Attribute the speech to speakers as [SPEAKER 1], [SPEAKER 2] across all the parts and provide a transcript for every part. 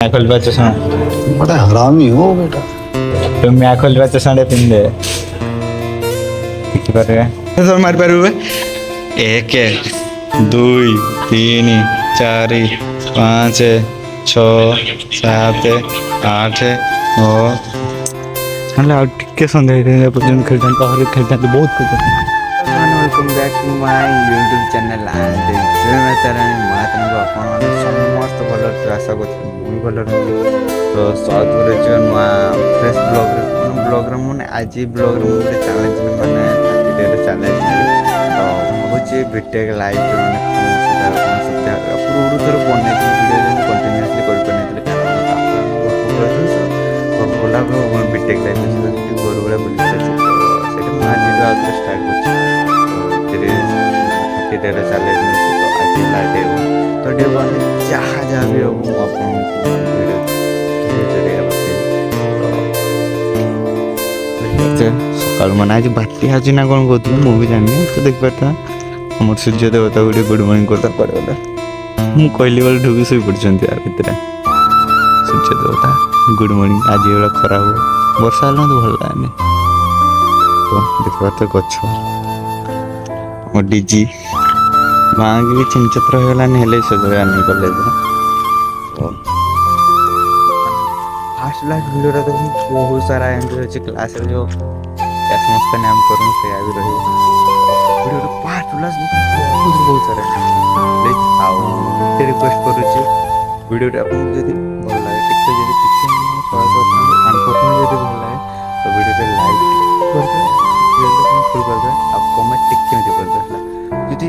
[SPEAKER 1] मैं खोलवा चश्मा
[SPEAKER 2] बड़ा हरामी हो बेटा।
[SPEAKER 1] तुम मैं खोलवा चश्मा पिंधे सब मार पार 1 2 3 4 5 6 7 8 9 टे सन्ध्या पर्यटन खेलता बहुत खेलता।
[SPEAKER 3] Welcome back to my YouTube channel and जय माता रानी माता को अपन समस्त भल आशा करते मुझे भल तो स्वागत कर नुआ फ्रेश ब्लॉग मैंने आज ब्लॉग गोटे चैलेंज मैंने 30 डे चैलेंज तो भाई बीटेक लाइव पूर्व थर बन वीडियो कंटिन्यूसली गला बीटेक लाइव गोरुगड़ा बुले आज स्टार्ट कर 30 डे चैलेंज तो आज ला डे 1 तो डे 1 जहाँ जहाँ भी हम
[SPEAKER 1] सकाल मैंने आज बाती आज ना कौन कहते मुझे जानी तो देख पाता आम सूर्य देवता गोटे गुड मॉर्निंग करता पड़े मुझे कहली बेल ढुकी शुई पड़ते भितर सूर्य देवता गुड मॉर्निंग आज ये खरा हो वर्षा हेल्ला तो भल लगे तो देख पाते गच डीजी माँ की चिन चित्र होगलानी सजानी कॉलेज
[SPEAKER 3] फास्ट लास्ट वीडियो तो बहुत सारा एंट्री अच्छे क्लास जो एसएमएस का नाम करूँ से भी रही वीडियो फास्ट लास्ट बहुत सारा प्लीज आओ रिक्वेस्ट करुच्ची वीडियो आपको जब भल लगे टिके जब टिके अनफॉर्चुनेट जब भल लगे तो वीडियो लाइक करदे फुल करदे आ कमेंट टिके करदे যদি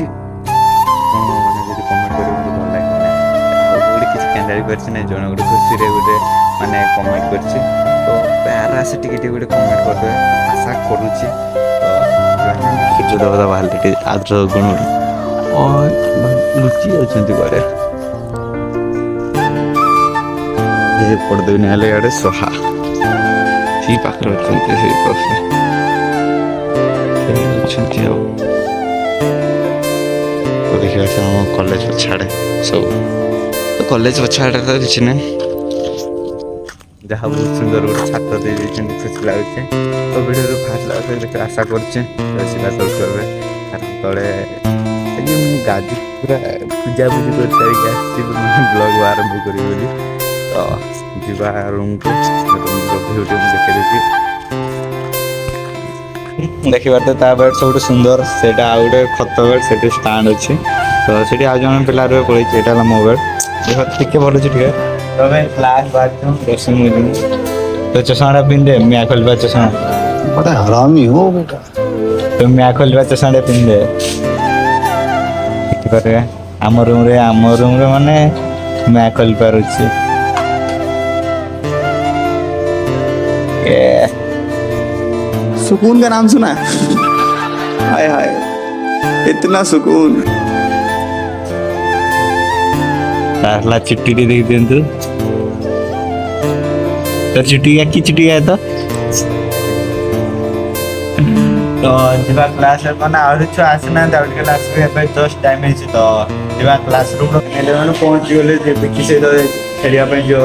[SPEAKER 3] মানে যদি কমেন্ট করে মতো ভালো লাগে না গোটে কিছু ক্যান্ডারি করছে না জন গোটে খুশি রে গোটে মানে কমেন্ট করছে তো প্যার আসে টিকে টিকে গোটে কমেন্ট করবে আশা করুছি তো সূর্য দেবতা বাহারে আদ্র গুণ লুচি যাচ্ছেন ঘরে পড়দেবি না হলে ইଆଡ଼େ ସହା ସେଇ ପାଖରେ ଅଛନ୍ତି ସେଇ ପାଖରେ ଅଛନ୍ତି ଆଉ देखिए कॉलेज पछाड़े सब तो कॉलेज पछाड़े तो किसी ना जहाँ बहुत सुंदर गोटे छात्र दे खुशी लगे तो वीडियो फास्ट लगे आशा करछे करबे कारण तले गादी पूरा पूजा पूजी कर सारी आसी ब्लॉग आरंभ करी बोली तो जीवा रूम को वीडियो देखे देखी
[SPEAKER 1] देखी पारे सब सुंदर से गोटे खत बेड से स्टाण्ड अच्छे तो से आज जन पिला पड़े मो बेड टे भल टे तो क्लास बाहर तो चश्मा पिंधे मैं खोलवा चश्मा
[SPEAKER 2] बड़ा हरामी हो बेटा।
[SPEAKER 1] तो मैं खोलवा चश्मा पिंधे पारे आम रूम रे माने मैं खोल पार
[SPEAKER 2] सुकून का नाम सुना हाय हाय इतना सुकून
[SPEAKER 1] तारला चिट्ठी देख दिंतु तो चिट्ठी या की चिट्ठी है तो जीवा क्लास माने आउ छु आसना दाउट क्लास पे जस्ट टाइम है तो जीवा क्लास रूम नेले माने पहुंच गले जे बिकी से तो खेलिया पे जो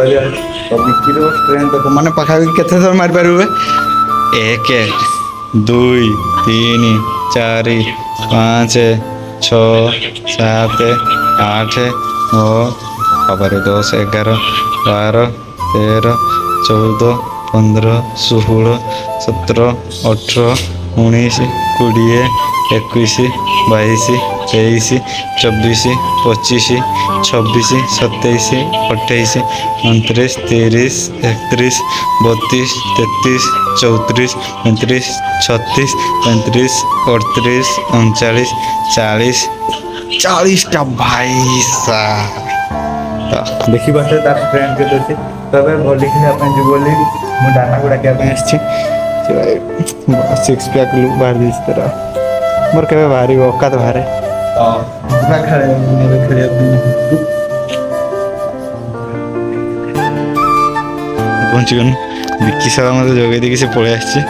[SPEAKER 1] तो बिकी रो स्ट्रेंथ तो माने पाखा केथे थर मार पारुवे 1 2 3 4 5 6 7 8 9 खबर 10 11 12 13 14 15 16 17 18 19 20 21 22 23 24 25 26 27 28 29 30 31 32 33 34 35 36 35 38 39 40 40 टा भाई साहब देखी बात तार फ्रेंड के तो तबे बोली कि अपन जो बोली मु डाना गुडा के अपन आछि सिक्स पैक लुक बाहर दिस तरह मोर केबे भारी औकात भारे पूरा खड़े मेरे खड़े पहुंच गन विक्की सारा मत जगह देखि से पळे आछि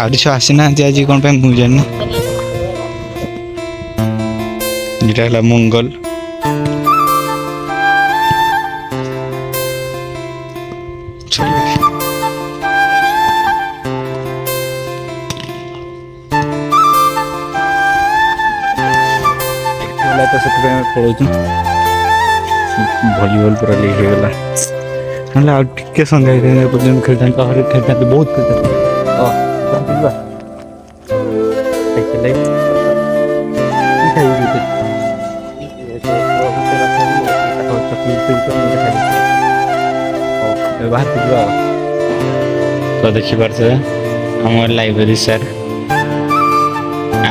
[SPEAKER 3] आउरी छुआ आसीनाहांती आज कौन पे मुझे जानी जेटा है मंगल तो से पड़ोचु भलीबल पूरा लीक हो गला ना आ टिके संध्या पर्यटन खेलता खेलता बहुत खेलता बाहर तो देखी पार्थे आम लाइब्रेरी सर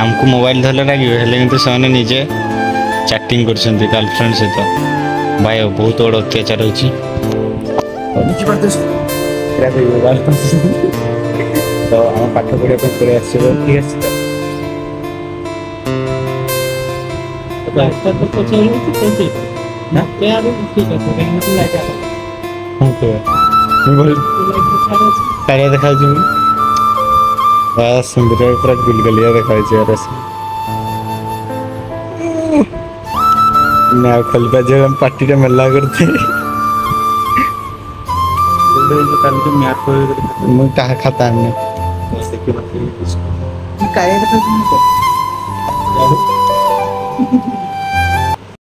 [SPEAKER 3] आमको मोबाइल धरले लगे कि से निजे चैटिंग कर गर्लफ्रेंड सहित भाई बहुत बड़ अत्याचार होची तो आम पाठ पढ़ा पड़े आसो ठीक है देखा सुंदर पूरा गुलगलिया देखा ना खलबा जब हम पार्टी टा मेला करते मैं कहा खाता हमने
[SPEAKER 1] काय